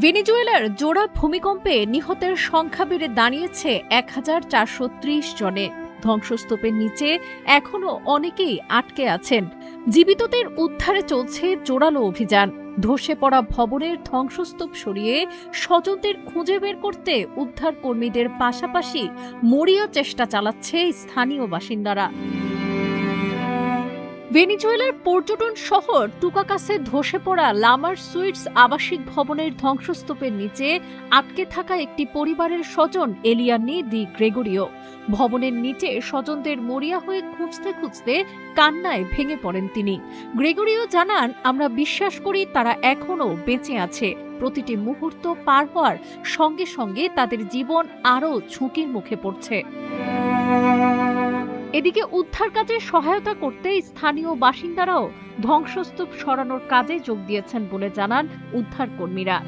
ভেনেজুয়েলার জোড়া ভূমিকম্পে নিহতের সংখ্যা বেড়ে দাঁড়িয়েছে ১,৪৩০ জনে। ধ্বংসস্তূপের নিচে এখনো অনেকেই আটকে আছেন। জীবিতদের উদ্ধারে চলছে জোরালো অভিযান। ধসে পড়া ভবনের ধ্বংসস্তূপ সরিয়ে স্বজনদের খুঁজে বের করতে উদ্ধার কর্মীদের পাশাপাশি মরিয়া চেষ্টা চালাচ্ছে স্থানীয় বাসিন্দারা। ভেনেজুয়েলার পর্যটন শহর টুকাকাসে ধসে পড়া লামার সুইটস আবাসিক ভবনের ধ্বংসস্তূপের নিচে আটকে থাকা একটি পরিবারের স্বজন এলিয়ানি দি গ্রেগরিও। ভবনের নিচে স্বজনদের মরিয়া হয়ে খুঁজতে খুঁজতে কান্নায় ভেঙে পড়েন তিনি। গ্রেগরিও জানান, আমরা বিশ্বাস করি তারা এখনো বেঁচে আছে। প্রতিটি মুহূর্ত পার হওয়ার সঙ্গে সঙ্গে তাদের জীবন আরও ঝুঁকির মুখে পড়ছে। এদিকে উদ্ধার কাজে সহায়তা করতে স্থানীয় বাসিন্দারাও ধ্বংসস্তূপ সরানোর কাজে যোগ দিয়েছেন বলে জানান উদ্ধার কর্মীরা।